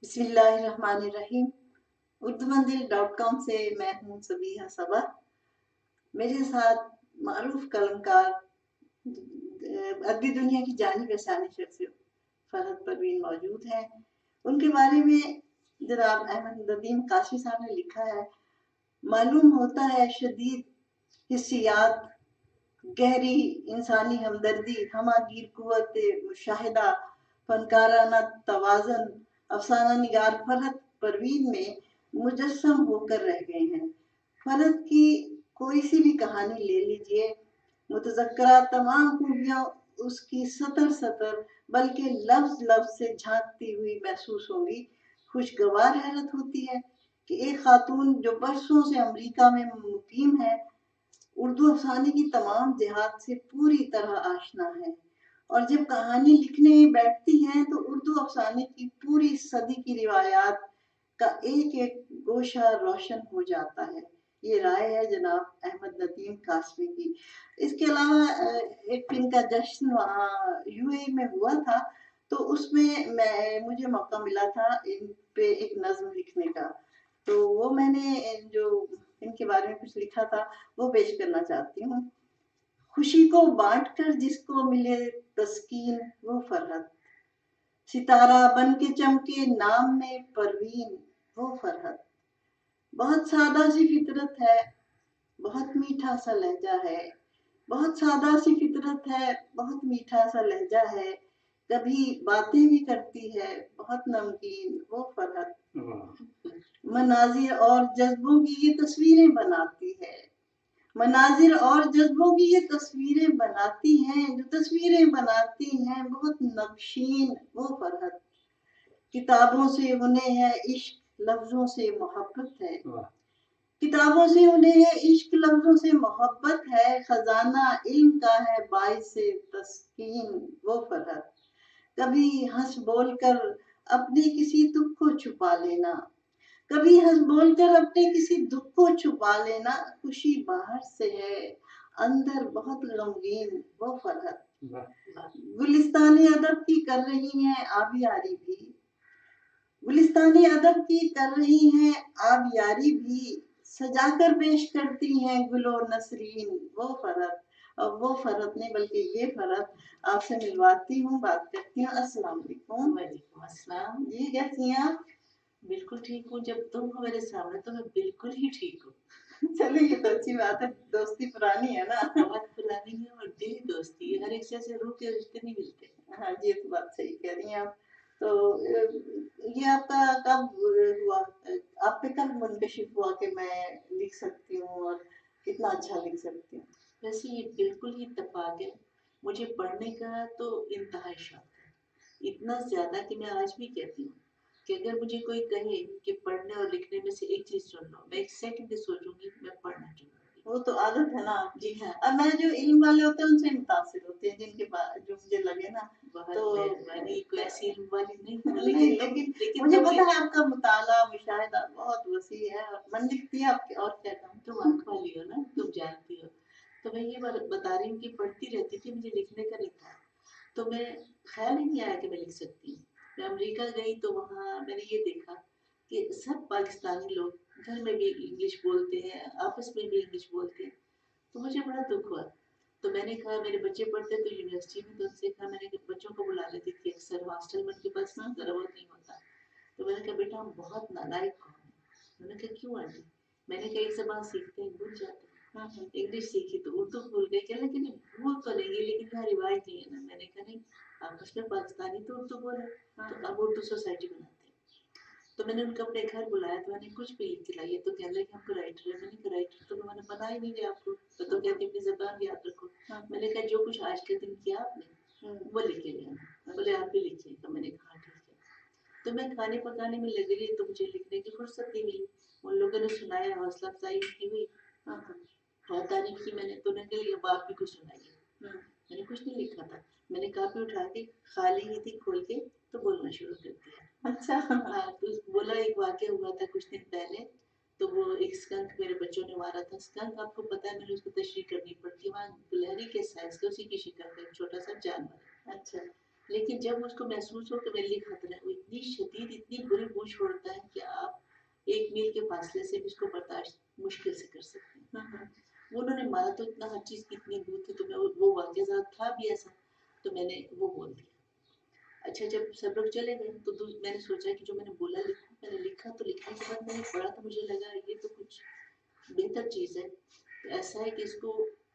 بسم اللہ الرحمن الرحیم۔ اردومندل.com سے میں ہوں صبیحہ صبا۔ میرے ساتھ معروف قلمکار ادبی دنیا کی جانی پہچانی شخصیت فرحت پروین موجود ہیں۔ ان کے بارے میں جناب احمد ندیم قاسمی صاحب نے لکھا ہے، معلوم ہوتا ہے شدید حسیات، گہری انسانی ہمدردی، ہماگیر قوت مشاہدہ، فنکارانہ توازن افسانہ نگار فرحت پروین میں مجسم ہو کر رہ گئے ہیں۔ فرحت کی کوئی سی بھی کہانی لے لیجئے، متذکرہ تمام خوبیاں اس کی سطر سطر بلکہ لفظ لفظ سے جھانکتی ہوئی محسوس ہوں گی۔ خوشگوار حیرت ہوتی ہے کہ ایک خاتون جو برسوں سے امریکہ میں مقیم ہے، اردو افسانے کی تمام جہات سے پوری طرح آشنا ہے، اور جب کہانی لکھنے بیٹھتی ہیں تو اردو افسانے کی پوری صدی کی روایات کا ایک ایک گوشہ روشن ہو جاتا ہے۔ یہ رائے ہے جناب احمد ندیم قاسمی کی۔ اس کے علاوہ ایک فلم کا جشن وہاں UAE میں ہوا تھا، تو اس میں مجھے موقع ملا تھا ان پہ ایک نظم لکھنے کا، تو وہ میں نے جو ان کے بارے میں کچھ لکھا تھا وہ پیش کرنا چاہتی ہوں۔ خوشی کو بانٹ کر جس کو ملے تسکین وہ فرحت، ستارہ بن کے چمکے نام میں پروین وہ فرحت، بہت سادہ سی فطرت ہے بہت میٹھا سا لہجہ ہے، بہت سادہ سی فطرت ہے بہت میٹھا سا لہجہ ہے، کبھی باتیں بھی کرتی ہے بہت نمکین وہ فرحت، مناظر اور جذبوں کی یہ تصویریں بناتی ہے، مناظر اور جذبوں کی یہ تصویریں بناتی ہیں، جو تصویریں بناتی ہیں بہت نقشین وہ فرحت، کتابوں سے انہیں ہے عشق لفظوں سے محبت ہے، کتابوں سے انہیں ہے عشق لفظوں سے محبت ہے، خزانہ علم کا ہے باعث تسکین وہ فرحت، کبھی ہنس بول کر اپنے کسی دکھ کو چھپا لینا، کبھی ہنس بول کر اپنے کسی دکھ کو چھپا لینا، خوشی باہر سے ہے اندر بہت غمگین وہ فرحت، گلستانی ادب کی کر رہی ہیں آبیاری بھی، گلستانی ادب کی کر رہی ہیں آبیاری بھی، سجا کر پیش کرتی ہیں گل و نسرین وہ فرحت، اور وہ فرحت نہیں بلکہ یہ فرحت آپ سے ملواتی ہوں، بات کرتی ہوں۔ السلام علیکم۔ وعلیکم السلام۔ جی کیسی ہیں آپ؟ بالکل ٹھیک ہوں، جب تم ہو میرے سامنے تو میں بالکل ہی ٹھیک ہوں۔ چلے یہ تو اچھی بات ہے، دوستی پرانی ہے نا۔ بہت پرانی ہے اور دلی دوستی ہے، ہر ایک سے ایسے روح کے رشتے نہیں ملتے۔ ہاں جی، یہ تو بات صحیح کہہ رہی ہیں آپ۔ تو یہ آپ کا کب ہوا، آپ پہ کب منکشف ہوا کہ میں لکھ سکتی ہوں اور کتنا اچھا لکھ سکتی ہوں؟ ویسے یہ بالکل ہی اتفاق ہے، مجھے پڑھنے کا تو انتہائی شوق ہے، اتنا زیادہ کہ میں آج بھی کہتی ہوں کہ اگر مجھے کوئی کہے کہ پڑھنے اور لکھنے میں سے ایک چیز چن لو، میں ایک سیکنڈ ہی سوچوں گی میں پڑھنا چنوں گی۔ وہ تو عادت ہے نا آپ کی۔ جی ہاں، اور میں جو علم والے ہوتے ہیں ان سے متاثر ہوتے ہیں، جن کے جو مجھے لگے نا بہت تو مہربانی، کوئی ایسی علم والی نہیں ہوں، نہیں، لیکن مجھے تم پتا ہے آپ کا مطالعہ مشاہدہ بہت وسیع ہے، اور من لکھتی ہے آپ کی، اور کیا کہوں۔ تم آنکھ والی ہو نا، تم جانتی ہو، تو میں یہ بتا رہی ہوں کہ پڑھتی رہتی تھی، مجھے لکھنے کا نہیں تھا، تو میں خیال ہی نہیں آیا کہ میں لکھ سکتی ہوں۔ میں امریکہ گئی تو وہاں میں نے یہ دیکھا کہ سب پاکستانی لوگ گھر میں بھی انگلش بولتے ہیں، آپس میں بھی انگلش بولتے ہیں، تو مجھے بڑا دکھ ہوا۔ تو میں نے کہا میرے بچے پڑھتے تو یونیورسٹی میں، تو ان سے کہا، میں نے بچوں کو بلا لیتی تھی اکثر ہاسٹل میں، ان کے پاس ذرا بہت نہیں ہوتا، تو میں نے کہا بیٹا ہم بہت نالائق قوم ہیں۔ انہوں نے کہا کیوں آنٹی؟ میں نے کہا ایک زبان سیکھتے ہیں بھول جاتے ہیں، انگلش سیکھی تو اردو بھول گئے، کہ لیکن بھول تو نہیں ہے لیکن یہاں رواج نہیں ہے نا۔ میں نے کہا نہیں، آپس میں پاکستانی تو اردو بولے، تو اب اردو سوسائٹی بناتے ہیں۔ تو میں نے ان کو اپنے گھر بلایا، تو میں نے کچھ بھی لکھ کے لائیے، تو کہنے لگے ہم کو رائٹر ہے۔ میں نے کہا رائٹر تو میں نے بنا ہی نہیں ہے آپ کو، تو کہتے اپنی زبان یاد رکھو۔ میں نے کہا جو کچھ آج کے دن کیا آپ نے وہ لکھ کے لیا، بولے آپ بھی لکھیے گا۔ میں نے کہا ٹھیک ہے۔ تو میں کھانے پکانے میں لگ رہی تو مجھے لکھنے کی فرصت نہیں ملی، ان لوگوں نے سنایا، حوصلہ افزائی کی ہوئی، بہت تعریف کی میں نے، تو انہوں نے کہا اب آپ بھی کچھ سنائیے۔ میں نے کچھ نہیں لکھا تھا، میں نے کاپی اٹھا کے خالی ہی تھی کھول کے تو بولنا شروع کر دیا۔ اچھا، ہاں، تو بولا ایک واقعہ ہوا تھا کچھ دن پہلے، تو وہ ایک اسکنک میرے بچوں نے مارا تھا۔ اسکنک آپ کو پتا ہے، میں نے اس کو تشریح کرنی پڑتی ہے، وہاں گلہری کے سائز کا اسی کی شکل کا ایک چھوٹا سا جانور ہے۔ اچھا، लेकिन जब उसको महसूस हो कि मेरे लिए खतरा है, वो इतनी शदीद, इतनी बुरी बू छोड़ता है कि आप 1 मील के फासले से भी उसको बर्दाश्त मुश्किल से कर सकते हैं। वो उन्होंने मारा तो इतना, हर चीज़ की इतनी बू थी, तो मैं वो वाक़या ज़रा था भी ऐसा, तो मैंने वो बोल दिया। अच्छा, जब सब लोग चले गए तो मैंने सोचा कि जो मैंने बोला लिखूं, मैंने लिखा, तो लिखने के बाद मैंने पढ़ा तो मुझे लगा ये तो कुछ बेहतर चीज़ है। तो ऐसा है कि इसको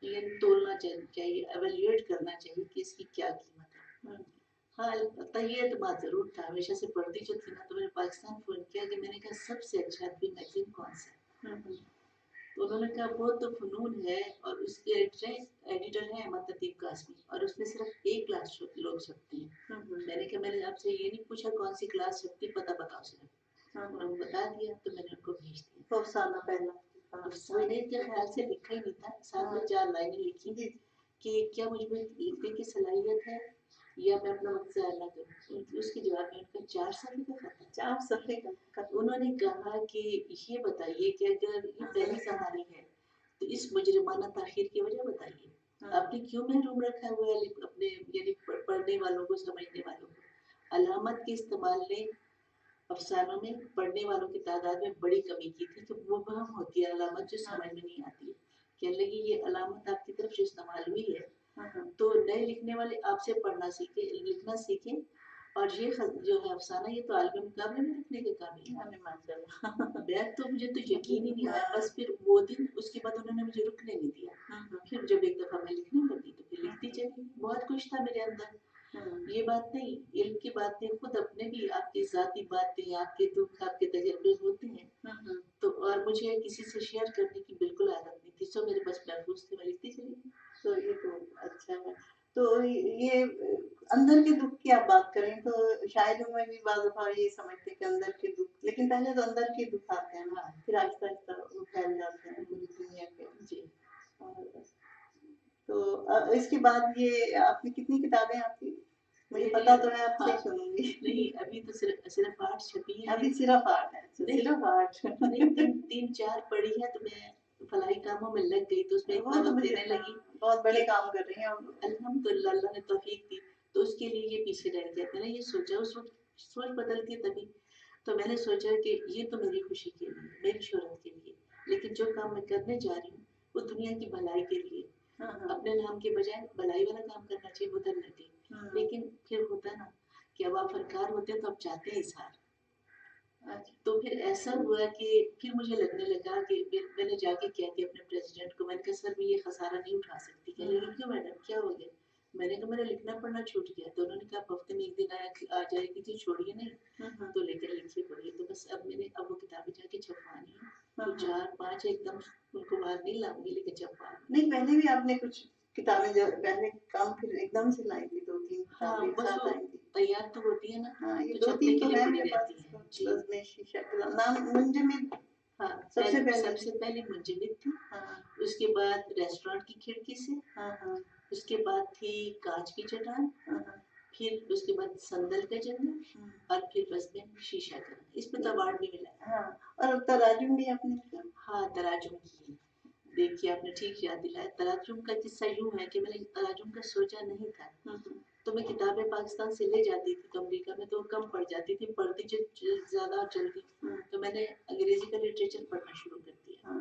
यानी तोलना चाहिए, एवेल्युएट करना चाहिए कि इसकी क्या कीमत है। हाँ, अलबत्ता ये एतमाद ज़रूर था, हमेशा से पढ़ती जो थी ना, तो मैंने पाकिस्तान फ़ोन किया कि मैंने कहा सबसे अच्छा अदबी मैगज़ीन कौन सा है। तो उन्होंने कहा वो तो फ़नून है, और उसके एडिटर हैं अहमद लतीफ़ कासमी, और उसमें सिर्फ एक क्लास लोग छपते हैं। मैंने कहा मैंने आपसे ये नहीं पूछा कौन सी क्लास छपती, पता बताओ सिर्फ। उन्होंने बता दिया, तो मैंने उनको भेज दिया। अफसाना पहला अफसाने के ख्याल से लिखा ही नहीं था, साथ में 4 लाइनें लिखी कि क्या मुझ में लिखने की सलाहियत है या मैं अपना वक्त ज़ाया ना करूँ। उसके जवाब में उनका 4 सफ़े का खत है। 4 सफ़े का खत। उन्होंने कहा कि ये बताइए कि अगर ये पहली कहानी है तो इस मुजरिमाना ताखीर की वजह बताइए। आपने क्यों महरूम रखा हुआ है अपने यानी पढ़ने वालों को, समझने वालों को। अलामत के इस्तेमाल ने अफसानों में पढ़ने वालों की तादाद में बड़ी कमी की थी, कि वो वहम होती है अलामत जो समझ में नहीं आती है। कहने लगी ये अलामत आपकी तरफ से इस्तेमाल हुई है, तो नए लिखने वाले आपसे पढ़ना सीखे, लिखना सीखें, और ये जो है अफसाना, ये तो आलमी मुकाबले में लिखने के काबिल है। माशाल्लाह। बैग तो मुझे तो यकीन ही नहीं आया। बस फिर वो दिन, उसके बाद उन्होंने मुझे रुकने नहीं दिया। फिर जब एक दफ़ा मैं लिखने लगी तो फिर लिखती चली, बहुत कुछ था मेरे अंदर। ये बात नहीं, इल्म की बातें खुद अपने भी, आपकी ज़ाती बातें, आपके दुख, आपके तजर्बे होते हैं, तो और मुझे किसी से शेयर करने की बिल्कुल आदत नहीं थी, सो मेरे पास महफूज थे, मैं लिखती चली। तो ये तो अच्छा है। तो ये अंदर के दुख की आप बात करें तो शायरों में भी बाज़ दफ़ा ये समझते हैं कि अंदर के दुख, लेकिन पहले तो अंदर के दुख आते हैं ना, फिर आहिस्ता-आहिस्ता वो फैल जाते हैं पूरी दुनिया के। जी। और तो इसके बाद ये आपकी कितनी किताबें आपकी? मुझे पता तो है, आपसे ही सुनूँगी। नहीं, अभी तो सिर्फ 8 छपी है। अभी सिर्फ 8 है, सिर्फ 8। नहीं, 3-4 पढ़ी है, तो मैं फलाही कामों में लग गई, तो उसमें वो इतना तो वक़्त मुझे देने लगी बहुत बड़े कि काम कर रही हैं आप। अल्हम्दुलिल्लाह, अल्लाह ने तौफीक दी, तो उसके लिए ये पीछे रह गया। मैंने ये सोचा, उस वक़्त सोच बदलती है तभी, तो मैंने सोचा कि ये तो मेरी खुशी के लिए, मेरी शोहरत के लिए, लेकिन जो काम मैं करने जा रही हूँ, वो दुनिया की भलाई के लिए। अपने नाम के बजाय भलाई वाला काम करना चाहिए, उधर लगे। लेकिन फिर होता है ना कि अब आप फनकार होते हैं तो आप चाहते हैं इज़हार। तो फिर ऐसा हुआ कि फिर मुझे लगने लगा कि मैंने जाके कह दिया अपने प्रेसिडेंट को, मैंने कहा सर मैं ये खसारा नहीं उठा सकती। कहने लगी क्यों मैडम, क्या हो गया? मैंने कहा मेरा लिखना पढ़ना छूट गया। तो उन्होंने कहा हफ्ते में 1 दिन आ जाएगी तो छोड़िए नहीं, तो लेकर लिखिए पढ़िए। तो बस अब मैंने वो किताबें जाके छपवानी है, तो 4-5 एकदम उनको बाहर नहीं लाऊंगी, लेकिन छपवा नहीं, पहले भी आपने कुछ किताबें जो पहले काम फिर एकदम से लाई थी, 2-3 हाँ, किताबें एक बस साथ वो आई थी। तैयार तो होती है ना, हाँ, ये तो 2-3 छपने के तो लिए है पड़ी मेरे पास। रहती है। जी। बज़्म शीशा का नाम मुंजमिद हाँ, सबसे पहले। सबसे पहले मुंजमिद थी। हाँ, उसके बाद रेस्टोरेंट की खिड़की से। हाँ, हाँ, उसके बाद थी कांच की चट्टान। हाँ, हाँ, फिर उसके बाद संदल का जंगल, और फिर बस में शीशा का। इस पे तो अवार्ड भी मिला है। हाँ, और तराजुम भी आपने किया? हाँ, तराजुम की। देखिए, आपने ठीक याद दिलाया। तराजुम का किस्सा यूं है कि मैंने तराजुम का सोचा नहीं था। तो मैं किताबें पाकिस्तान से ले जाती थी, तो अमेरिका में तो कम पढ़ जाती थी, पढ़ती ज़्यादा जल्दी। तो मैंने अंग्रेजी का लिटरेचर पढ़ना शुरू कर दिया।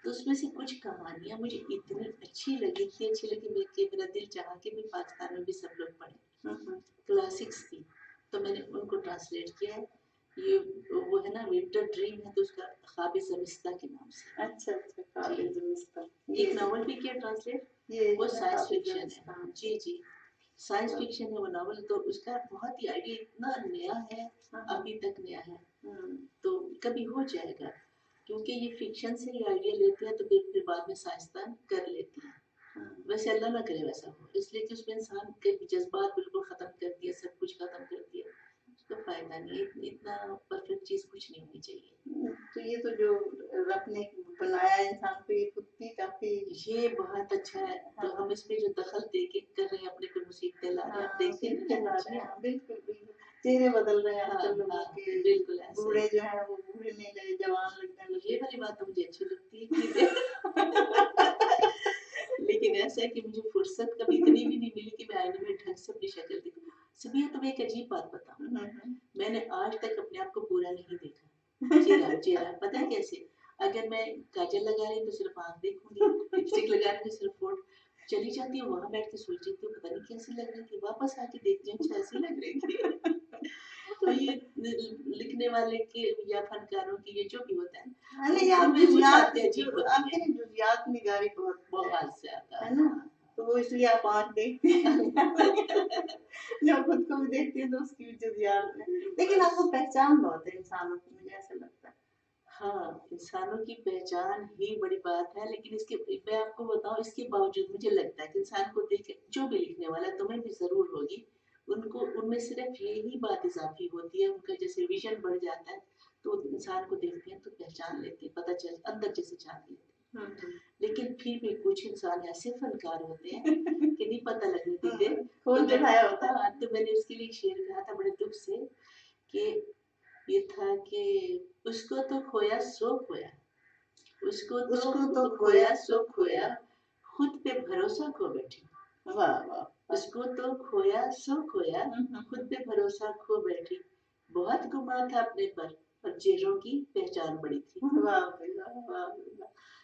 तो उसमें से कुछ कहानियाँ मुझे इतनी अच्छी लगी कि मेरा दिल चाहा कि मैं पाकिस्तान में भी सब लोग पढ़ें। क्लासिक्स थी, तो मैंने उनको ट्रांसलेट किया है। ये वो है ना, विंटर ड्रीम है, तो उसका ख्वाब ज़मिस्ता के नाम से। अच्छा, ख्वाब ज़मिस्ता। एक नॉवल भी किया ट्रांसलेट, ये वो है ना साइंस ख्वाब फिक्शन है। ज़मिस्ता। जी, जी। साइंस फिक्शन है वो नॉवल, तो उसका बहुत ही आइडिया इतना नया है, अभी तक नया है। तो कभी हो जाएगा, क्योंकि ये फिक्शन से ही आइडिया लेते हैं, तो फिर बाद में साइंसदान कर लेते हैं। वैसे अल्लाह ना करे वैसा हो, इसलिए कि उसमें इंसान के जज्बात बिल्कुल ख़त्म कर दिया, सब कुछ ख़त्म कर दिया, उसका फ़ायदा नहीं है। इतना परफेक्ट चीज़ कुछ नहीं होनी चाहिए। तो ये तो जो रब ने बनाया इंसान को, ये खुद भी काफ़ी ये बहुत अच्छा है। तो हम इसमें जो दखल दे के कर रहे हैं, अपने पे मुसीबतें ला रहे हैं, आप देखते हैं ना ला रहे अच्छी। हैं। बिल्कुल, बिल्कुल। चेहरे बदल रहे हैं हाँ, आजकल लोगों हाँ, के। बिल्कुल ऐसे ही। बूढ़े जो हैं वो बूढ़े नहीं रहे, जवान लगने ये लगे। वाली बात तो मुझे अच्छी लगती है कि लेकिन ऐसा है कि मुझे फुर्सत कभी इतनी भी नहीं मिली कि मैं आईने में ढंग से अपनी शक्ल दिखाऊं। सबिया तुम्हें एक अजीब बात बताऊं, हम्म, मैंने आज तक अपने आप को पूरा नहीं देखा चेहरा पता है कैसे? अगर मैं काजल लगा रही हूँ तो सिर्फ आंख देखूंगी, लिपस्टिक लगा रही हूँ तो सिर्फ होठ, चली जाती हूँ वहां बैठ के सोच रही हूँ पता नहीं कैसी लग रही थी, वापस आके देखती हूँ अच्छा ऐसी लग रही थी। तो ये लिखने वाले के या फनकारों की ये जो भी होता है, नहीं आप उनमें कुछ जुजियात बातें अजीब जो होती आपके हैं, ना जुजियात निगारी बहुत है बहुत ज्यादा है ना, तो वो इसलिए आप आँख देखते हैं। जब खुद को भी देखती हैं तो उसकी भी जुजियात में, लेकिन आपको पहचान बहुत है इंसानों की, मुझे ऐसा लगता है। हाँ, इंसानों की पहचान ही बड़ी बात है, लेकिन इसके मैं आपको बताऊं इसके बावजूद मुझे लगता है कि इंसान को देख के जो भी लिखने वाला है, तुम्हें भी जरूर होगी, उनको उनमें सिर्फ यही बात इजाफी होती है, उनका जैसे विजन बढ़ जाता है तो इंसान को देखते हैं तो पहचान लेते हैं, पता चल अंदर जैसे जान लेते हैं। लेकिन फिर भी कुछ इंसान ऐसे फनकार होते हैं कि नहीं पता लगने देते। खून चढ़ाया होता है। हाँ, तो मैंने उसके लिए एक शेर कहा था बड़े दुख से कि ये था कि उसको तो खोया सो खोया, उसको तो खोया सो खोया, खुद पे भरोसा खो बैठी। वाह वाह, उसको तो खोया सो खोया, खुद पे भरोसा खो बैठी, बहुत गुमा था अपने पर चेहरों की पहचान बड़ी थी। वाह वाह वाह।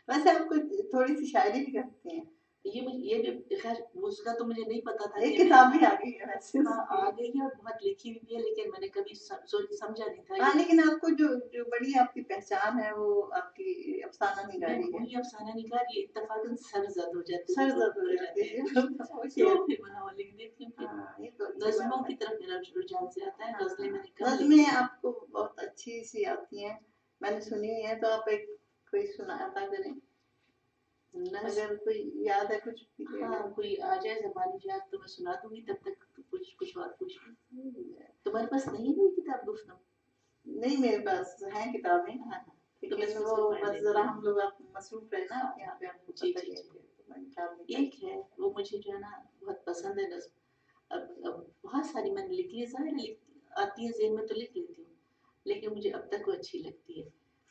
वैसे आप कुछ थोड़ी सी शायरी भी करते हैं? ये भी खैर उसका तो मुझे नहीं पता था एक कि किताब भी आ गई है वैसे हाँ उसकी। आ गई है और बहुत लिखी हुई है, लेकिन मैंने कभी समझा नहीं था हाँ ये। लेकिन आपको जो जो बड़ी आपकी पहचान है वो आपकी अफसाना मैं निगारी है। वही अफसाना निगार ये इत्तफाकन सरजद हो जाती सर है, दर्द हो जाती है वो तो शेर। फिर मैं वो लिख देती हूँ। फिर हाँ ये तो अच्छी नज़्मों बात की है। तरफ मेरा रुझान ज्यादा है, गज़लें मैंने कम नज़्में लिखी हैं। आपको बहुत अच्छी सी आती हैं, मैंने सुनी हुई है, तो आप एक कोई सुनाता करें नज़्म अगर कोई याद है कुछ भी। हाँ कोई आ जाए ज़बानी याद तो मैं सुना दूंगी, तब तक तो कुछ और पूछ लो। तुम्हारे पास नहीं है मेरी किताब गुफ्तगू? नहीं मेरे पास हैं किताबें, हाँ तो मैं लेकिन इसको वो पढ़ बस लेती जरा हूँ। हम लोग आप मसरूफ है ना यहाँ पे, आपको जी पता जी ही है जी। कि मैं किताब नहीं पढ़ती। एक है वो मुझे जो है ना बहुत पसंद है नज़्म। अब बहुत सारी मैंने लिख ली है, ज़ाहिर है आती है ज़हन में तो लिख लेती हूँ, लेकिन मुझे अब तक वो अच्छी लगती है।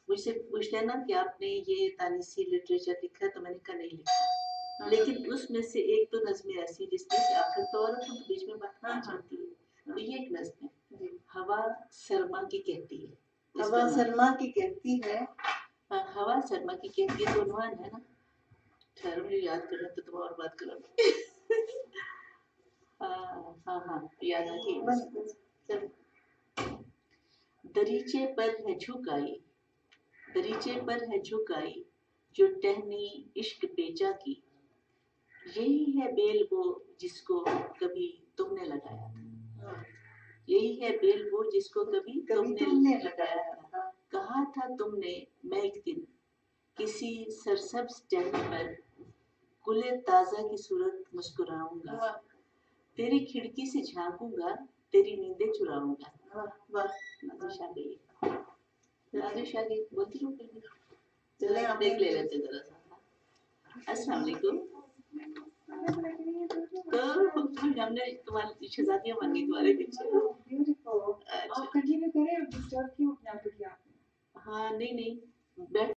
मुझसे पूछते हैं ना कि आपने ये तानीसी लिटरेचर लिखा है, तो मैंने कहा नहीं लिखा, लेकिन उसमें से एक तो नज़्में ऐसी जिसमें से आखिर तो औरत हूँ तो बीच में बात आ जाती है, तो ये एक नज़्म है, हवा शर्मा की कहती है। हवा शर्मा की कहती है। हाँ, हवा शर्मा की कहती है तो उन्वान है ना, ठहरो मुझे याद करना तो तुम और बात करो। हाँ हाँ हाँ याद आ गई। दरीचे पर है झुकाई, दरीचे पर है झुकाई, जो टहनी इश्क पेचा की, यही है बेल वो जिसको कभी तुमने लगाया था, यही है बेल वो जिसको कभी तुमने लगाया था। कहा था तुमने मैं एक दिन किसी सरसब्ज टहनी पर गुले ताजा की सूरत मुस्कुराऊंगा, तेरी खिड़की से झांकूंगा, तेरी नींदें चुराऊंगा। बस नादिश आ गई, नादिश आ गई, बोलती रहूं फिर भी। चलो आप देख ले लेते जरा सा। अस्सलाम वालेकुम। तो हमने तुम्हारी शहजादियां मांगी तुम्हारे पीछे। आप कंटिन्यू करें और डिस्टर्ब क्यों अपने आप को किया आपने? हाँ नहीं नहीं बैठ